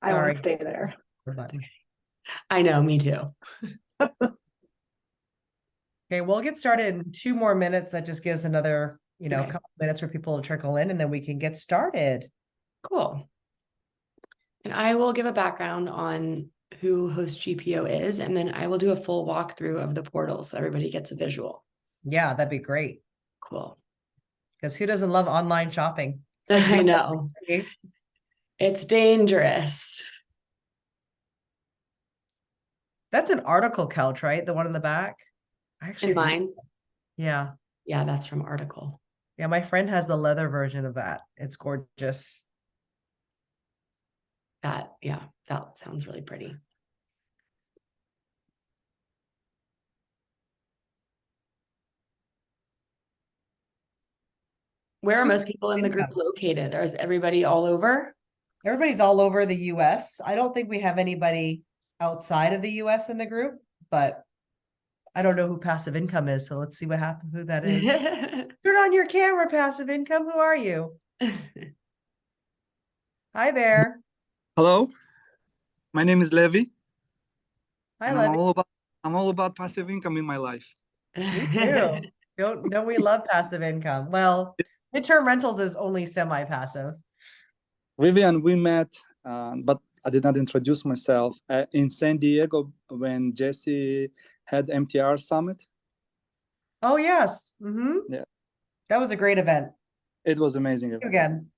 I want to Sorry. stay there. Button. I know, me too. Okay, we'll get started in 2 more minutes. That just gives another, Okay. couple minutes for people to trickle in, and then we can get started. Cool. And I will give a background on who Host GPO is, and then I will do a full walkthrough of the portal so everybody gets a visual. Yeah, that'd be great. Cool. Because who doesn't love online shopping? It's like I know. It's dangerous. That's an article couch, right? The one in the back. I actually And mine. Yeah. Yeah, that's from Article. Yeah, my friend has the leather version of that. It's gorgeous. That sounds really pretty. Where are most people in the group located? Or is everybody all over? Everybody's all over the US. I don't think we have anybody outside of the US in the group, but I don't know who passive income is. So let's see what happens, who that is. Turn on your camera, passive income. Who are you? Hi there. Hello, my name is Levi. Hi, and Levy. I'm all about passive income in my life. Me too. Don't we love passive income? Well, midterm rentals is only semi-passive. Vivian, we met, but I did not introduce myself in San Diego when Jesse had MTR Summit. Oh, yes. Yeah. That was a great event. It was amazing. Again.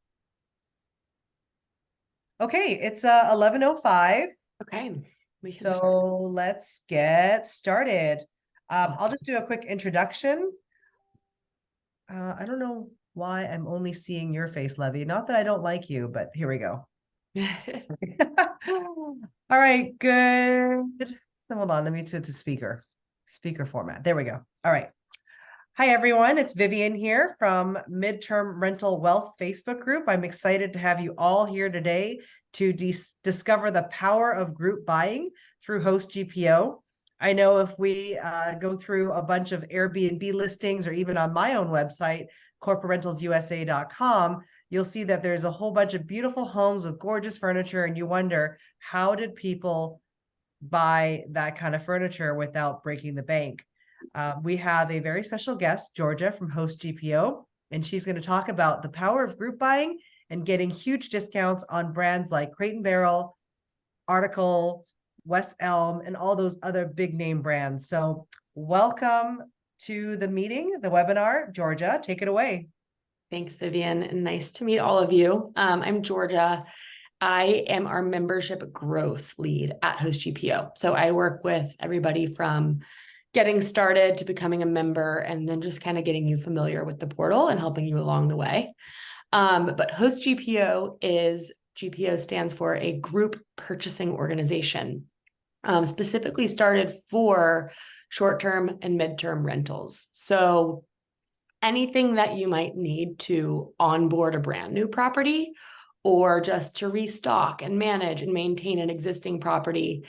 Okay, it's 11:05. Okay. So let's get started. I'll just do a quick introduction. I don't know why I'm only seeing your face, Levy. Not that I don't like you, but here we go. All right, good. Hold on, let me to speaker format. There we go. All right. Hi, everyone. It's Vivian here from Midterm Rental Wealth Facebook group. I'm excited to have you all here today to discover the power of group buying through Host GPO. I know if we go through a bunch of Airbnb listings or even on my own website, corporaterentalsusa.com, you'll see that there's a whole bunch of beautiful homes with gorgeous furniture, and you wonder, how did people buy that kind of furniture without breaking the bank? We have a very special guest, Georgia from Host GPO, and she's going to talk about the power of group buying and getting huge discounts on brands like Crate & Barrel, Article, West Elm, and all those other big name brands. So welcome to the meeting, the webinar. Georgia, take it away. Thanks, Vivian. And nice to meet all of you. I'm Georgia. I am our membership growth lead at Host GPO. So I work with everybody from getting started to becoming a member and then just kind of getting you familiar with the portal and helping you along the way. But Host GPO stands for a group purchasing organization, specifically started for short-term and mid-term rentals. So anything that you might need to onboard a brand new property or just to restock and manage and maintain an existing property,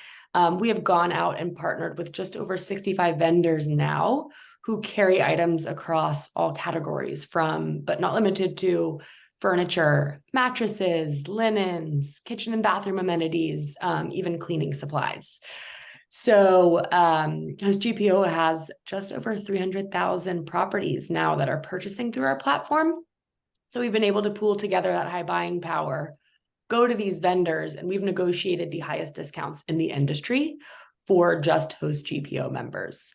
we have gone out and partnered with just over 65 vendors now who carry items across all categories from, but not limited to, furniture, mattresses, linens, kitchen and bathroom amenities, even cleaning supplies. So Host GPO has just over 300,000 properties now that are purchasing through our platform. So we've been able to pool together that high buying power, go to these vendors, and we've negotiated the highest discounts in the industry for just Host GPO members.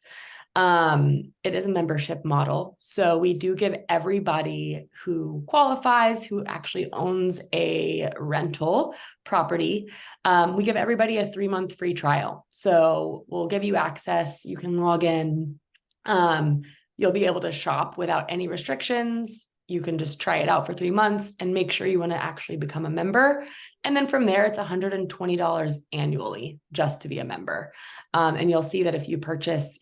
It is a membership model. So we do give everybody who qualifies, who actually owns a rental property, we give everybody a 3-month free trial. So we'll give you access. You can log in. You'll be able to shop without any restrictions. You can just try it out for 3 months and make sure you want to actually become a member. And then from there, it's $120 annually just to be a member. And you'll see that if you purchase,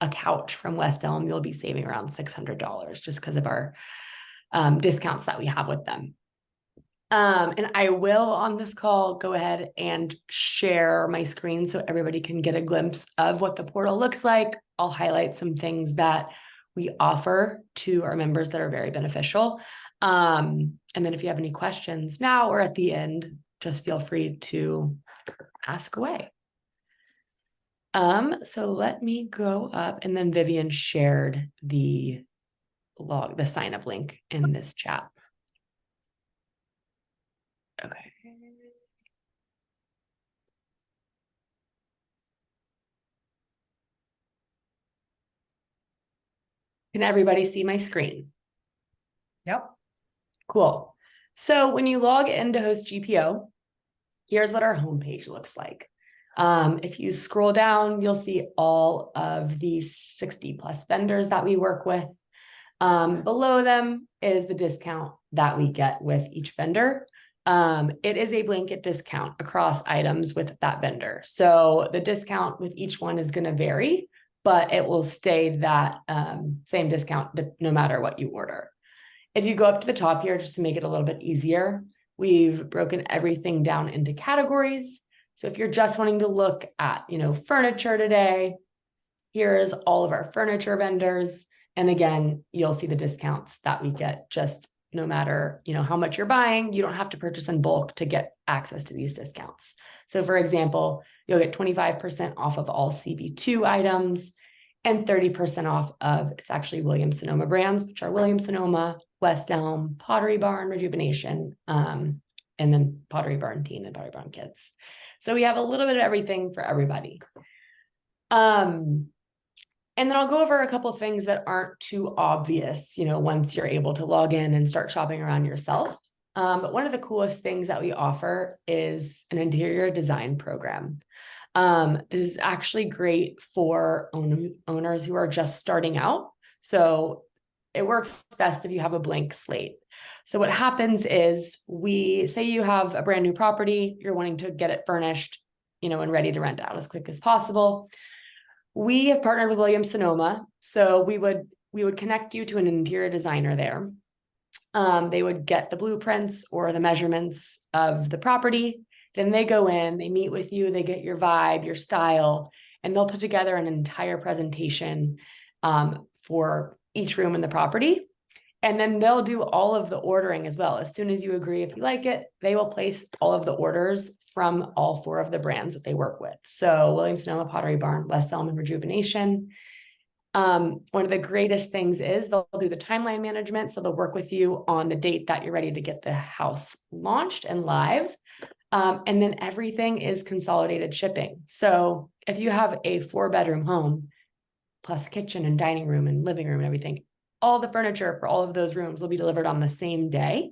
a couch from West Elm, you'll be saving around $600 just because of our discounts that we have with them. And I will on this call go ahead and share my screen so everybody can get a glimpse of what the portal looks like. I'll highlight some things that we offer to our members that are very beneficial. And then if you have any questions now or at the end, just feel free to ask away. So let me go up, and then Vivian shared the sign up link in this chat. Okay. Can everybody see my screen? Yep. Cool. So when you log into Host GPO, here's what our homepage looks like. If you scroll down, you'll see all of these 60 plus vendors that we work with. Below them is the discount that we get with each vendor. It is a blanket discount across items with that vendor. So the discount with each one is going to vary, but it will stay that same discount no matter what you order. If you go up to the top here, just to make it a little bit easier, we've broken everything down into categories. So if you're just wanting to look at, furniture today, here's all of our furniture vendors. And again, you'll see the discounts that we get just no matter, how much you're buying. You don't have to purchase in bulk to get access to these discounts. So for example, you'll get 25% off of all CB2 items and 30% off of, it's actually Williams-Sonoma brands, which are Williams-Sonoma, West Elm, Pottery Barn, Rejuvenation, and then Pottery Barn Teen and Pottery Barn Kids. So we have a little bit of everything for everybody. And then I'll go over a couple of things that aren't too obvious, once you're able to log in and start shopping around yourself. But one of the coolest things that we offer is an interior design program. This is actually great for owners who are just starting out. So it works best if you have a blank slate. So what happens is we say you have a brand new property, you're wanting to get it furnished, and ready to rent out as quick as possible. We have partnered with Williams-Sonoma. So we would connect you to an interior designer there. They would get the blueprints or the measurements of the property. Then they go in, they meet with you, they get your vibe, your style, and they'll put together an entire presentation for each room in the property. And then they'll do all of the ordering as well. As soon as you agree, if you like it, they will place all of the orders from all 4 of the brands that they work with. So Williams-Sonoma, Pottery Barn, West Elm, and Rejuvenation. One of the greatest things is they'll do the timeline management. So they'll work with you on the date that you're ready to get the house launched and live. And then everything is consolidated shipping. So if you have a 4-bedroom home, plus a kitchen and dining room and living room and everything, all the furniture for all of those rooms will be delivered on the same day.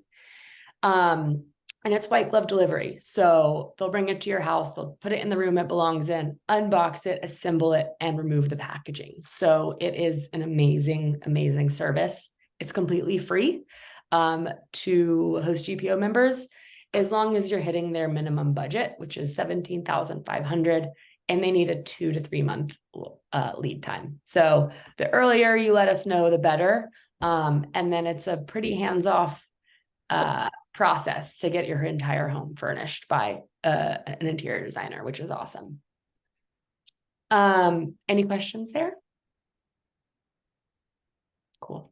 And it's white glove delivery. So they'll bring it to your house, they'll put it in the room it belongs in, unbox it, assemble it, and remove the packaging. So it is an amazing, amazing service. It's completely free to Host GPO members, as long as you're hitting their minimum budget, which is $17,500, and they need a 2 to 3 month lead time. So the earlier you let us know, the better. And then it's a pretty hands-off process to get your entire home furnished by an interior designer, which is awesome. Any questions there? Cool.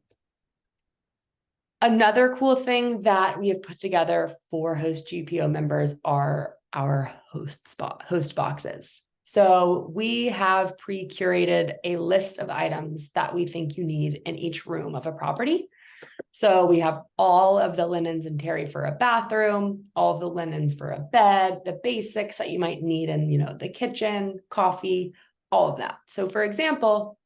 Another cool thing that we have put together for Host GPO members are our host boxes. So we have pre-curated a list of items that we think you need in each room of a property. So we have all of the linens and terry for a bathroom, all of the linens for a bed, the basics that you might need in, the kitchen, coffee, all of that. So for example,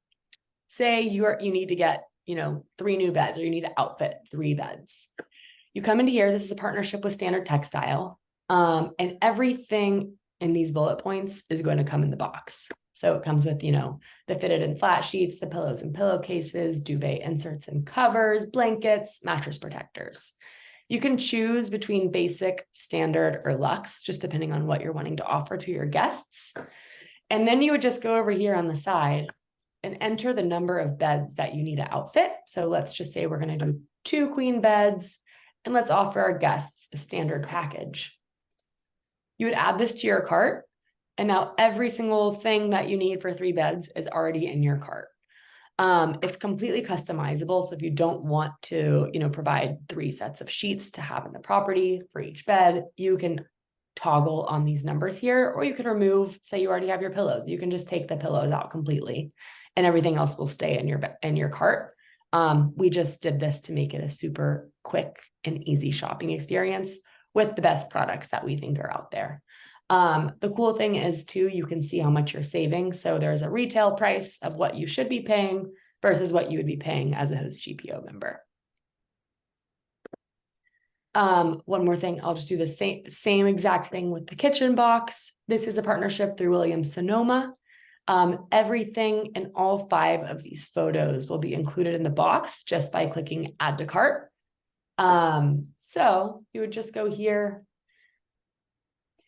say you need to get, 3 new beds, or you need to outfit 3 beds. You come into here, this is a partnership with Standard Textile, and everything in these bullet points is going to come in the box. So it comes with, the fitted and flat sheets, the pillows and pillowcases, duvet inserts and covers, blankets, mattress protectors. You can choose between basic, standard, or luxe, just depending on what you're wanting to offer to your guests. And then you would just go over here on the side and enter the number of beds that you need to outfit. So let's just say we're going to do 2 queen beds, and let's offer our guests a standard package. You would add this to your cart, and now every single thing that you need for 3 beds is already in your cart. It's completely customizable. So if you don't want to, provide 3 sets of sheets to have in the property for each bed, you can toggle on these numbers here, or you could remove, say you already have your pillows, you can just take the pillows out completely and everything else will stay in your cart. We just did this to make it a super quick and easy shopping experience with the best products that we think are out there. The cool thing is too, you can see how much you're saving. So there's a retail price of what you should be paying versus what you would be paying as a Host GPO member. One more thing, I'll just do the same exact thing with the kitchen box. This is a partnership through Williams-Sonoma. Everything in all 5 of these photos will be included in the box just by clicking add to cart. So you would just go here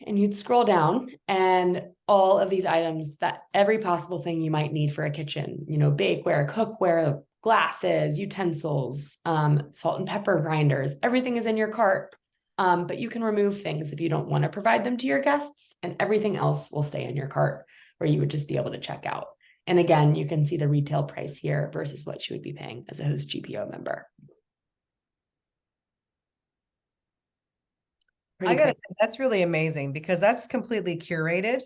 and you'd scroll down and all of these items, that every possible thing you might need for a kitchen, you know, bakeware, cookware, glasses, utensils, salt and pepper grinders, everything is in your cart. But you can remove things if you don't want to provide them to your guests, and everything else will stay in your cart where you would just be able to check out. And again, you can see the retail price here versus what you would be paying as a Host GPO member. I gotta say, that's really amazing because that's completely curated.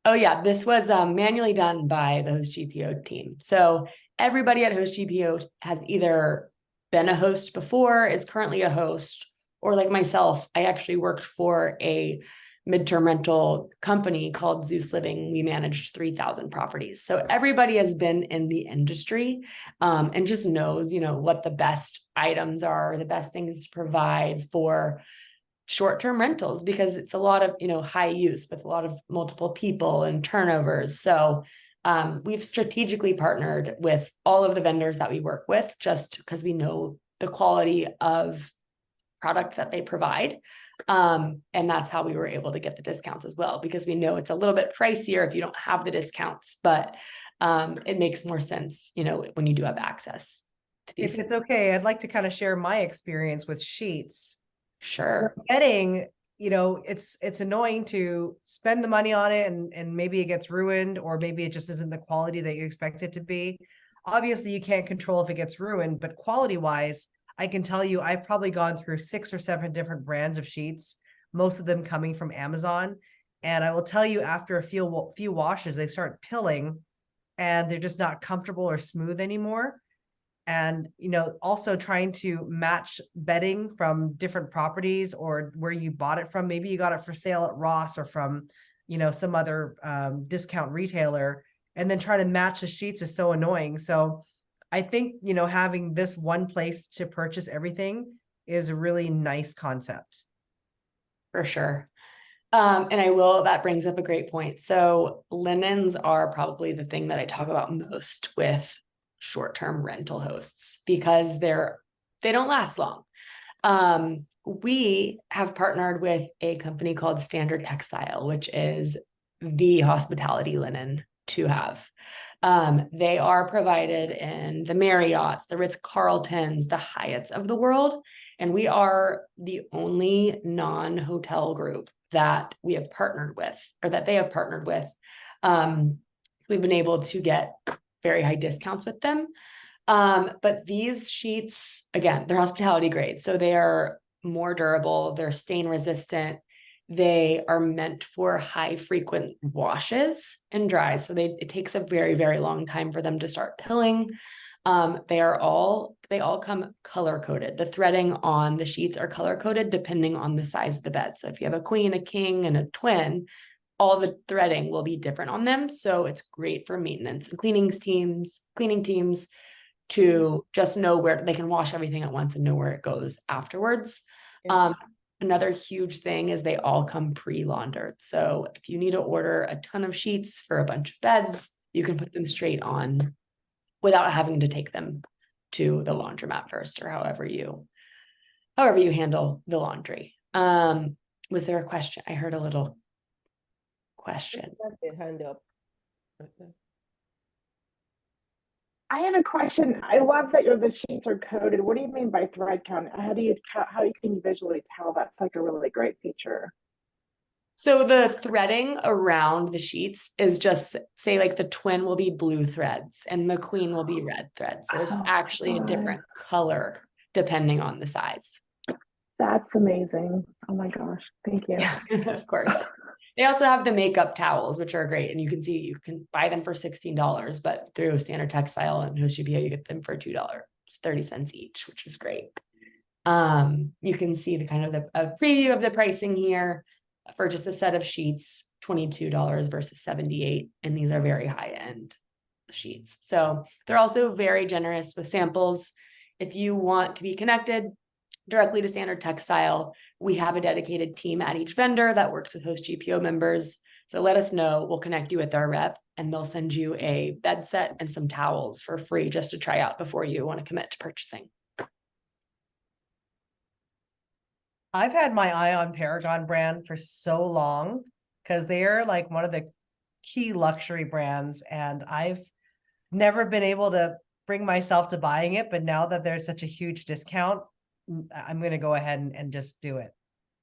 Oh yeah, this was manually done by the Host GPO team. So everybody at Host GPO has either been a host before, is currently a host, or like myself, I actually worked for a midterm rental company called Zeus Living. We managed 3,000 properties. So everybody has been in the industry and just knows, you know, what the best items are, the best things to provide for short-term rentals, because it's a lot of, you know, high use with a lot of multiple people and turnovers. So we've strategically partnered with all of the vendors that we work with just because we know the quality of product that they provide. And that's how we were able to get the discounts as well, because we know it's a little bit pricier if you don't have the discounts, but it makes more sense, you know, when you do have access to these. If it's okay, I'd like to kind of share my experience with sheets. Sure. Getting, you know, it's annoying to spend the money on it and maybe it gets ruined, or maybe it just isn't the quality that you expect it to be. Obviously, you can't control if it gets ruined, but quality wise, I can tell you I've probably gone through 6 or 7 different brands of sheets, most of them coming from Amazon. And I will tell you, after a few washes, they start pilling and they're just not comfortable or smooth anymore. And, you know, also trying to match bedding from different properties or where you bought it from. Maybe you got it for sale at Ross or from, you know, some other discount retailer, and then try to match the sheets is so annoying. So I think, you know, having this one place to purchase everything is a really nice concept. For sure. And that brings up a great point. So linens are probably the thing that I talk about most with short-term rental hosts, because they don't last long. We have partnered with a company called Standard Textile, which is the hospitality linen to have. They are provided in the Marriotts, the Ritz-Carltons, the Hyatts of the world. And we are the only non-hotel group that we have partnered with, or that they have partnered with. So we've been able to get very high discounts with them. But these sheets, again, they're hospitality grade. So they are more durable, they're stain resistant. They are meant for high frequent washes and dries. So it takes a very, very long time for them to start pilling. They all come color coded. The threading on the sheets are color coded depending on the size of the bed. So if you have a queen, a king, and a twin, all the threading will be different on them. So it's great for maintenance and cleaning teams to just know where they can wash everything at once and know where it goes afterwards. Yeah. Another huge thing is they all come pre-laundered. So if you need to order a ton of sheets for a bunch of beds, you can put them straight on without having to take them to the laundromat first, or however you handle the laundry. Was there a question? I heard a little question. Hand up. I have a question. I love that the sheets are coded. What do you mean by thread count? How can you visually tell? That's like a really great feature. So the threading around the sheets is just, say, like the twin will be blue threads and the queen will be red threads. So it's actually a different color depending on the size. That's That's amazing. Oh my gosh. Thank you. Yeah, of course. They also have the makeup towels, which are great. And you can see you can buy them for $16, but through Standard Textile and Host GPO, you get them for $2.30 each, which is great. You can see the kind of a preview of the pricing here for just a set of sheets, $22 versus $78. And these are very high-end sheets. So they're also very generous with samples. If you want to be connected directly to Standard Textile, we have a dedicated team at each vendor that works with Host GPO members. So let us know. We'll connect you with our rep and they'll send you a bed set and some towels for free just to try out before you want to commit to purchasing. I've had my eye on Paragon brand for so long because they're like one of the key luxury brands, and I've never been able to bring myself to buying it. But now that there's such a huge discount, I'm going to go ahead and just do it.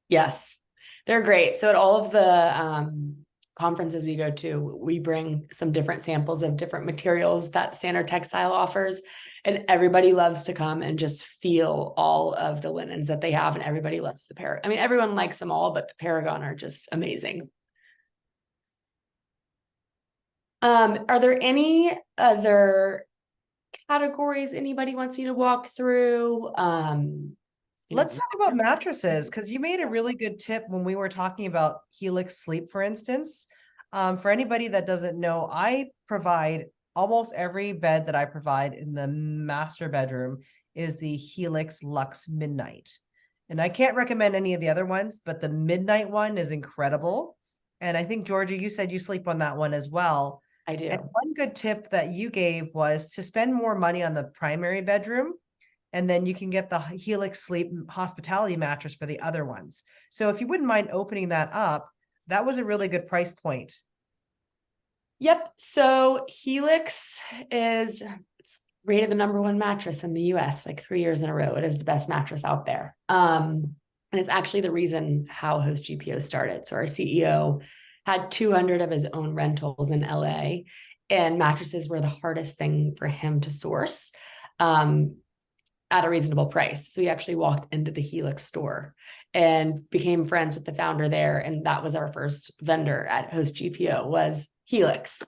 Yes, they're great. So at all of the conferences we go to, we bring some different samples of different materials that Standard Textile offers. And everybody loves to come and just feel all of the linens that they have. And everybody loves the Paragon. I mean, everyone likes them all, but the Paragon are just amazing. Are there any other categories anybody wants me to walk through? Let's talk about mattresses, because you made a really good tip when we were talking about Helix Sleep, for instance. For anybody that doesn't know, I provide almost every bed that I provide in the master bedroom is the Helix Luxe Midnight. And I can't recommend any of the other ones, but the Midnight one is incredible. And I think, Georgia, you said you sleep on that one as well. I do. And one good tip that you gave was to spend more money on the primary bedroom, and then you can get the Helix Sleep Hospitality mattress for the other ones. So if you wouldn't mind opening that up, that was a really good price point. Yep. So Helix is rated the #1 mattress in the US, like 3 years in a row. It is the best mattress out there. And it's actually the reason how Host GPO started. So our CEO had 200 of his own rentals in LA, and mattresses were the hardest thing for him to source at a reasonable price. So he actually walked into the Helix store and became friends with the founder there. And that was our first vendor at Host GPO was Helix.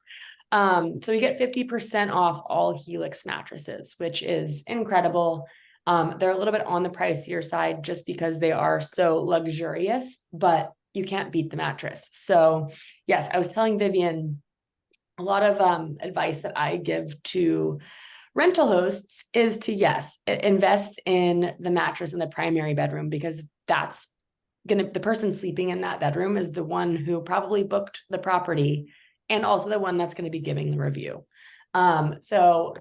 So we get 50% off all Helix mattresses, which is incredible. They're a little bit on the pricier side just because they are so luxurious, but you can't beat the mattress. So yes, I was telling Vivian, a lot of advice that I give to rental hosts is to, yes, invest in the mattress in the primary bedroom, because that's the person sleeping in that bedroom is the one who probably booked the property and also the one that's going to be giving the review. So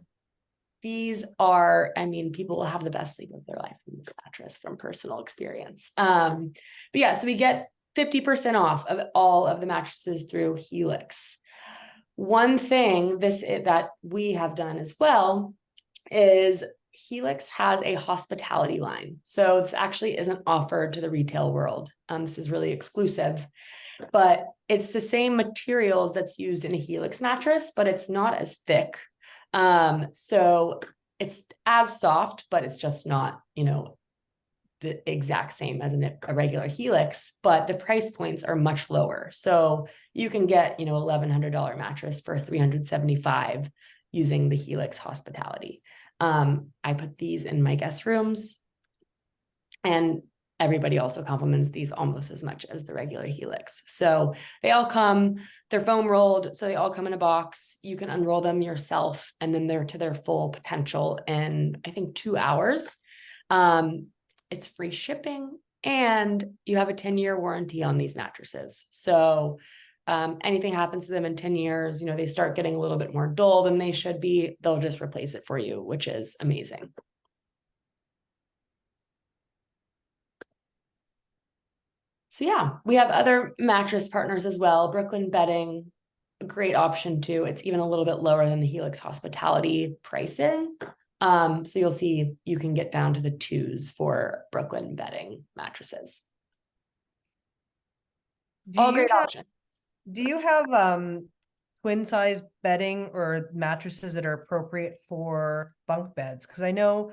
these are, I mean, people will have the best sleep of their life in this mattress from personal experience. But yeah, so we get 50% off of all of the mattresses through Helix. One thing that we have done as well is Helix has a hospitality line. So this actually isn't offered to the retail world. This is really exclusive, but it's the same materials that's used in a Helix mattress, but it's not as thick. So it's as soft, but it's just not, the exact same as a regular Helix, but the price points are much lower. So you can get, $1,100 mattress for $375 using the Helix hospitality. I put these in my guest rooms, and everybody also compliments these almost as much as the regular Helix. So they all come, they're foam rolled. So they all come in a box. You can unroll them yourself, and then they're to their full potential in, I think, 2 hours. It's free shipping, and you have a 10-year warranty on these mattresses. So anything happens to them in 10 years, they start getting a little bit more dull than they should be, they'll just replace it for you, which is amazing. So yeah, we have other mattress partners as well. Brooklyn Bedding, a great option too. It's even a little bit lower than the Helix hospitality pricing. So you'll see you can get down to the 2s for Brooklyn Bedding mattresses. All great options. Do you have twin size bedding or mattresses that are appropriate for bunk beds? Because I know,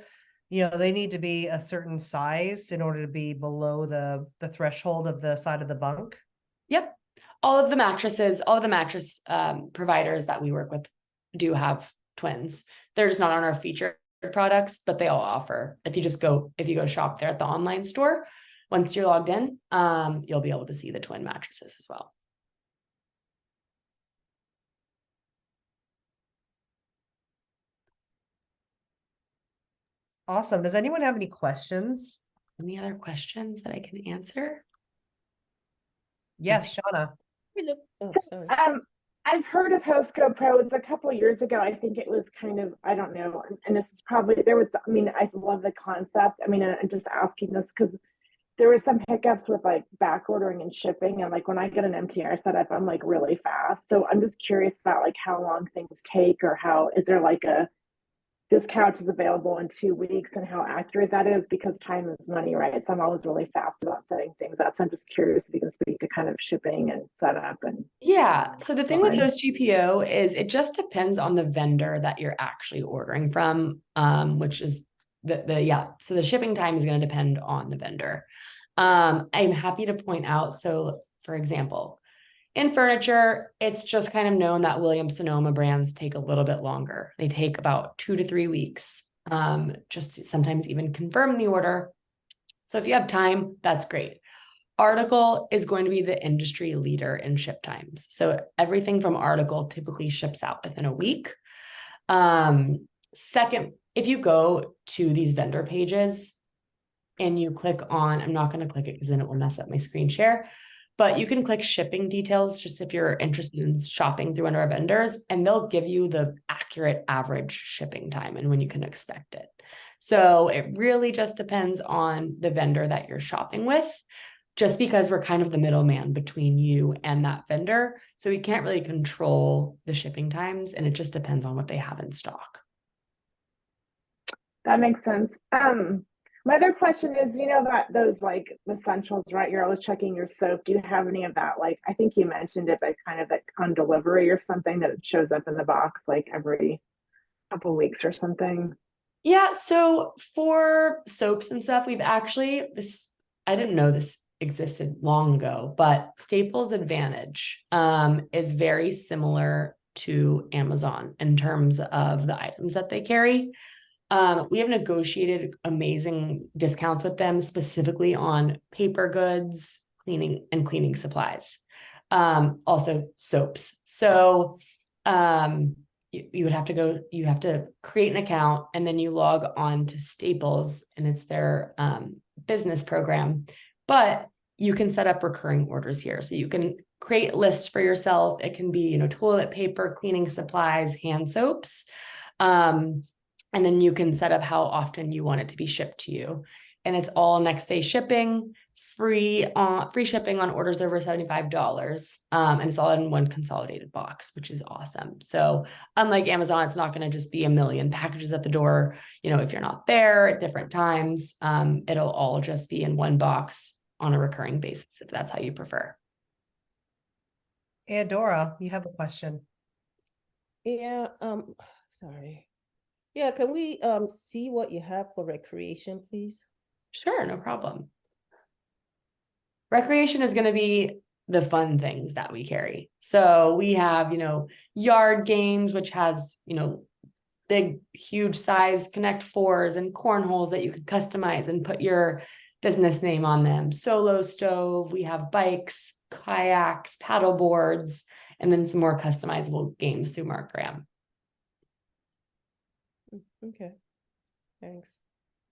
they need to be a certain size in order to be below the threshold of the side of the bunk. Yep. All of the mattress providers that we work with do have twins. They're just not on our featured products, but they all offer. If you go shop there at the online store, once you're logged in, you'll be able to see the twin mattresses as well. Awesome. Does anyone have any questions? Any other questions that I can answer? Yes, Shauna. Oh, sorry. I've heard of Hostco Pro. It was a couple of years ago. I think it was kind of, I don't know. And this is probably, I love the concept. I mean, I'm just asking this because there was some hiccups with like back ordering and shipping. And like when I get an MTR set up, I'm like really fast. So I'm just curious about like how long things take, or is there like this couch is available in 2 weeks, and how accurate that is, because time is money, right? So I'm always really fast about setting things up. So I'm just curious if you can speak to kind of shipping and setup. And yeah. So the thing with Host GPO is it just depends on the vendor that you're actually ordering from, which is so the shipping time is going to depend on the vendor. I'm happy to point out. So for example, in furniture, it's just kind of known that Williams-Sonoma brands take a little bit longer. They take about 2 to 3 weeks, just to sometimes even confirm the order. So if you have time, that's great. Article is going to be the industry leader in ship times. So everything from Article typically ships out within a week. Second, if you go to these vendor pages and you click on, I'm not going to click it because then it will mess up my screen share, but you can click shipping details just if you're interested in shopping through one of our vendors, and they'll give you the accurate average shipping time and when you can expect it. So it really just depends on the vendor that you're shopping with, just because we're kind of the middleman between you and that vendor. So we can't really control the shipping times, and it just depends on what they have in stock. that makes sense. My other question is, that those like essentials, right? You're always checking your soap. Do you have any of that? Like, I think you mentioned it, but kind of like on delivery or something, that it shows up in the box like every couple of weeks or something. Yeah. So for soaps and stuff, I didn't know this existed long ago, but Staples Advantage is very similar to Amazon in terms of the items that they carry. We have negotiated amazing discounts with them, specifically on paper goods, cleaning supplies, also soaps. So you have to create an account, and then you log on to Staples, and it's their business program. But you can set up recurring orders here. So you can create lists for yourself. It can be, toilet paper, cleaning supplies, hand soaps. And then you can set up how often you want it to be shipped to you. And it's all next day shipping, free shipping on orders over $75. And it's all in one consolidated box, which is awesome. So unlike Amazon, it's not going to just be a million packages at the door. If you're not there at different times, it'll all just be in one box on a recurring basis, if that's how you prefer. Dora, you have a question. Yeah, sorry. Yeah, can we see what you have for recreation, please? Sure, no problem. Recreation is going to be the fun things that we carry. So we have, yard games, which has, big, huge size Connect Fours and cornholes that you could customize and put your business name on them. Solo stove. We have bikes, kayaks, paddle boards, and then some more customizable games through Mark Graham. Okay, thanks.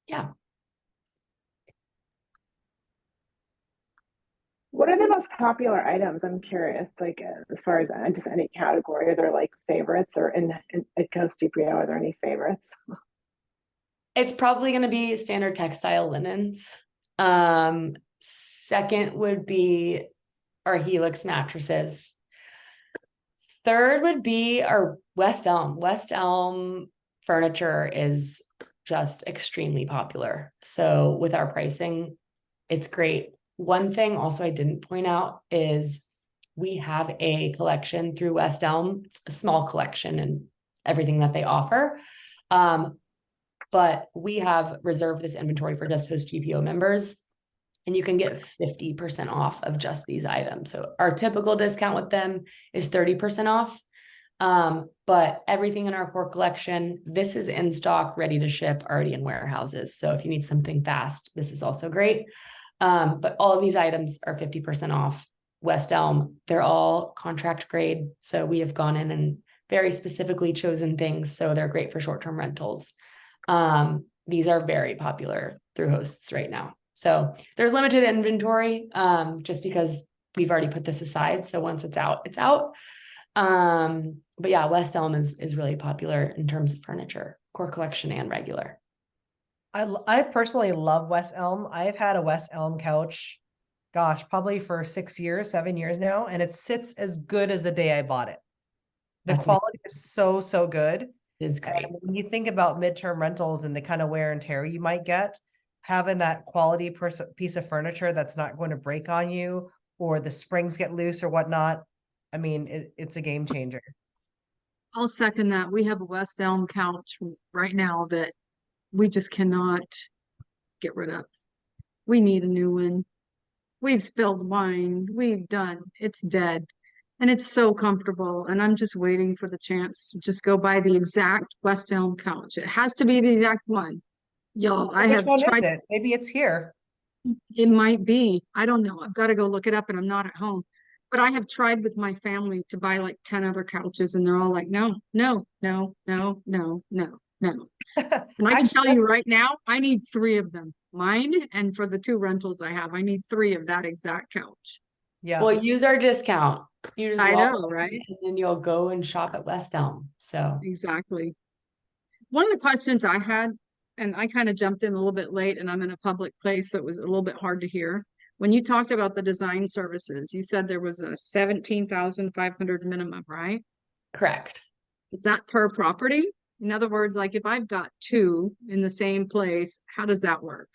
Yeah. What are the most popular items? I'm curious, like as far as just any category, are there like favorites, or in at Ghost GPO, are there any favorites? It's probably going to be standard textile linens. Second would be our Helix mattresses. Third would be our West Elm. West Elm furniture is just extremely popular. So with our pricing, it's great. One thing also I didn't point out is we have a collection through West Elm. It's a small collection and everything that they offer. but we have reserved this inventory for just Host GPO members, and you can get 50% off of just these items. So our typical discount with them is 30% off. But everything in our core collection, this is in stock, ready to ship, already in warehouses. So if you need something fast, this is also great. But all of these items are 50% off. West Elm, they're all contract grade. So we have gone in and very specifically chosen things. So they're great for short-term rentals. These are very popular through Hosts right now. So there's limited inventory, just because we've already put this aside. So once it's out, it's out. But yeah, West Elm is really popular in terms of furniture, core collection and regular. I personally love West Elm. I've had a West Elm couch, gosh, probably for 6 years, 7 years now, and it sits as good as the day I bought it. The That's quality is so good. It is great. And when you think about midterm rentals and the kind of wear and tear you might get, having that quality piece of furniture that's not going to break on you, or the springs get loose or whatnot, I mean, it's a game changer. I'll second that. We have a West Elm couch right now that we just cannot get rid of. We need a new one. We've spilled wine. It's dead. And it's so comfortable. And I'm just waiting for the chance to just go buy the exact West Elm couch. It has to be the exact one. Y'all, I Which have one tried. is it? Maybe it's here. It might be. I don't know. I've got to go look it up and I'm not at home. But I have tried with my family to buy like 10 other couches and they're all like, no, no, no, no, no, no, no. And I can tell you right now, I need 3 of them. Mine, and for the 2 rentals I have, I need 3 of that exact couch. Yeah. Well, use our discount. You just I log know, in, right? And then you'll go and shop at West Elm. So Exactly. One of the questions I had, and I kind of jumped in a little bit late and I'm in a public place, so it was a little bit hard to hear. When you talked about the design services, you said there was a 17,500 minimum, right? correct. Is that per property? In other words, like if I've got 2 in the same place, how does that work?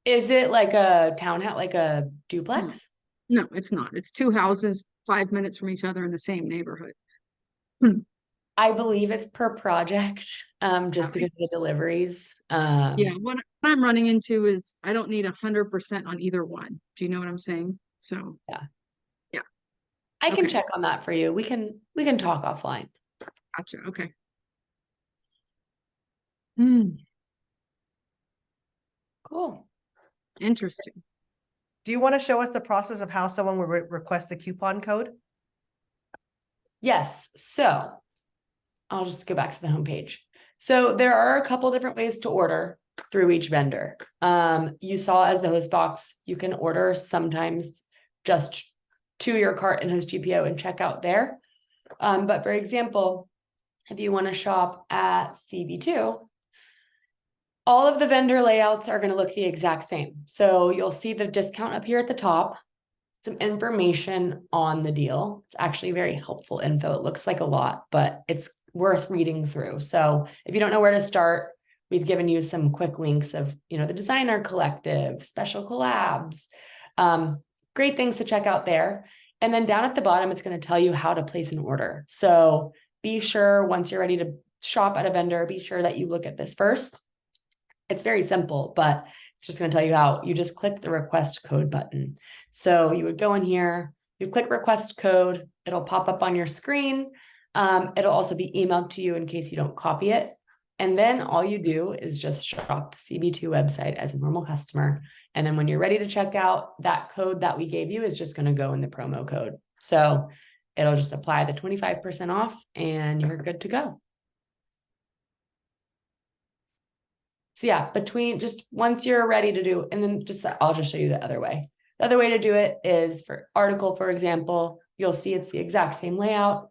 Is it like a townhouse, like a duplex? No, it's not. It's 2 houses, 5 minutes from each other in the same neighborhood. I believe it's per project, just Okay. because of the deliveries. Yeah, what I'm running into is I don't need 100% on either one. Do you know what I'm saying? So, I can okay. check on that for you. We can talk offline. Gotcha. Okay. Cool. Interesting. Do you want to show us the process of how someone would request the coupon code? Yes. So I'll just go back to the homepage. So there are a couple different ways to order through each vendor. You saw as the host box, you can order sometimes just to your cart in Host GPO and check out there. But for example, if you want to shop at CB2, all of the vendor layouts are going to look the exact same. So you'll see the discount up here at the top, some information on the deal. It's actually very helpful info. It looks like a lot, but it's worth reading through. So if you don't know where to start, we've given you some quick links of, the designer collective, special collabs, great things to check out there. And then down at the bottom, it's going to tell you how to place an order. So be sure once you're ready to shop at a vendor, be sure that you look at this first. It's very simple, but it's just going to tell you how. You just click the request code button. So you would go in here, you click request code, it'll pop up on your screen. It'll also be emailed to you in case you don't copy it. And then all you do is just shop the CB2 website as a normal customer. And then when you're ready to check out, that code that we gave you is just going to go in the promo code. So it'll just apply the 25% off and you're good to go. So yeah, once you're ready to do, and then I'll just show you the other way. The other way to do it is for article, for example, you'll see it's the exact same layout.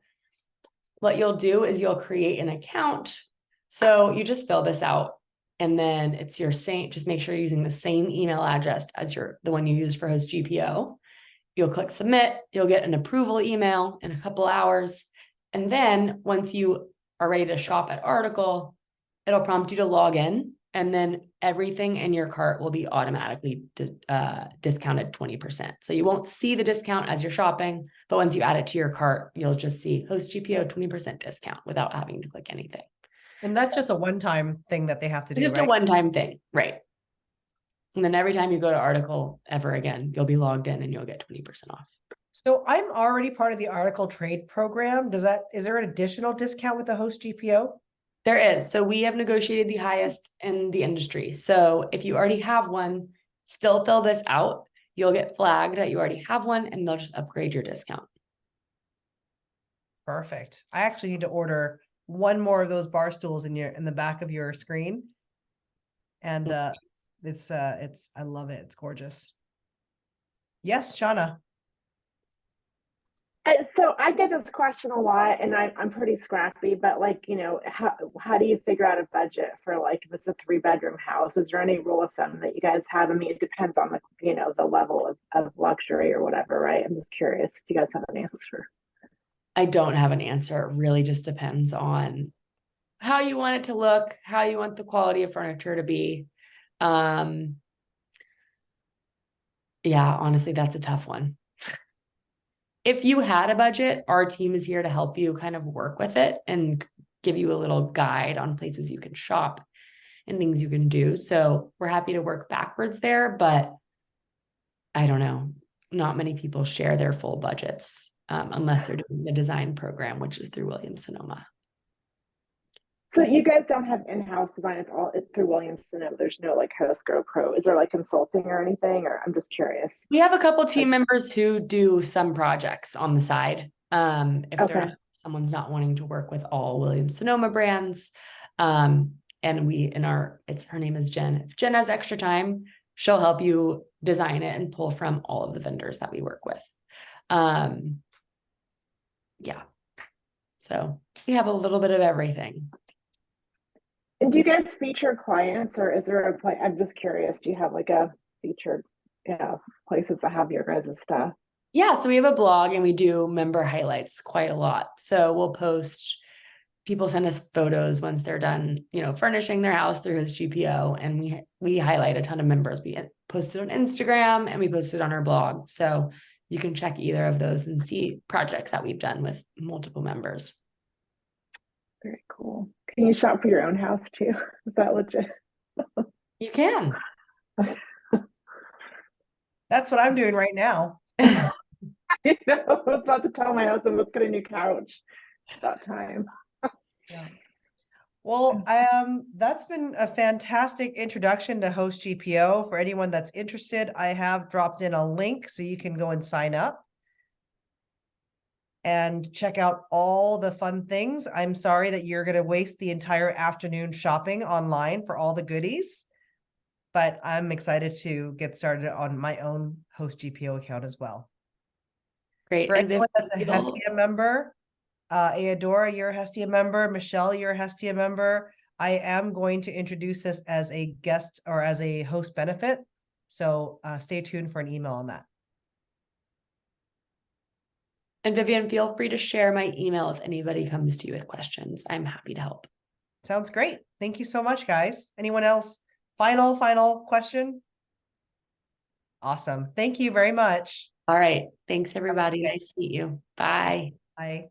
What you'll do is you'll create an account. So you just fill this out and then it's your just make sure you're using the same email address as the one you used for Host GPO. You'll click submit, you'll get an approval email in a couple hours. And then once you are ready to shop at article, it'll prompt you to log in. And then everything in your cart will be automatically discounted 20%. So you won't see the discount as you're shopping, but once you add it to your cart, you'll just see Host GPO 20% discount without having to click anything. And that's just a one-time thing that they have to do, Just a right? one-time thing, right? And then every time you go to article ever again, you'll be logged in and you'll get 20% off. So I'm already part of the article trade program. Is there an additional discount with the host GPO? There is. So we have negotiated the highest in the industry. So if you already have one, still fill this out. You'll get flagged that you already have one and they'll just upgrade your discount. Perfect. I actually need to order one more of those bar stools in the back of your screen. And I love it. It's gorgeous. Yes, Shauna. So I get this question a lot, and I'm pretty scrappy, but like, how do you figure out a budget for, like, if it's a 3-bedroom house? Is there any rule of thumb that you guys have? I mean, it depends on the level of luxury or whatever, right? I'm just curious if you guys have an answer. I don't have an answer. It really just depends on how you want it to look, how you want the quality of furniture to be. Yeah, honestly, that's a tough one. If you had a budget, our team is here to help you kind of work with it and give you a little guide on places you can shop and things you can do. So we're happy to work backwards there, but I don't know. Not many people share their full budgets unless they're doing the design program, which is through Williams-Sonoma. So you guys don't have in-house design, it's through Williams-Sonoma. There's no like Host Grow Pro. Is there like consulting or anything, or I'm just curious? We have a couple team members who do some projects on the side. If someone's not wanting to work with all Williams-Sonoma brands. And her name is Jen. If Jen has extra time, she'll help you design it and pull from all of the vendors that we work with. Yeah. So we have a little bit of everything. And do you guys feature clients, or is there I'm just curious, do you have like a featured, places that have your guys' stuff? Yeah, so we have a blog and we do member highlights quite a lot. So we'll post, people send us photos once they're done, furnishing their house through his GPO, and we highlight a ton of members. We post it on Instagram and we post it on our blog. So you can check either of those and see projects that we've done with multiple members. Very cool. Can you shop for your own house too? Is that legit? You can. That's what I'm doing right now. I was about to tell my husband, let's get a new couch. That time. Yeah. Well, that's been a fantastic introduction to Host GPO. For anyone that's interested, I have dropped in a link so you can go and sign up and check out all the fun things. I'm sorry that you're going to waste the entire afternoon shopping online for all the goodies, but I'm excited to get started on my own Host GPO account as well. Great. For anyone that's a Hestia member, Eudora, you're a Hestia member. Michelle, you're a Hestia member. I am going to introduce this as a guest or as a host benefit. So stay tuned for an email on that. And Vivian, feel free to share my email if anybody comes to you with questions. I'm happy to help. Sounds great. Thank you so much, guys. Anyone else? Final question? Awesome. Thank you very much. All right. Thanks, everybody. Okay. Nice to meet you. Bye. Bye.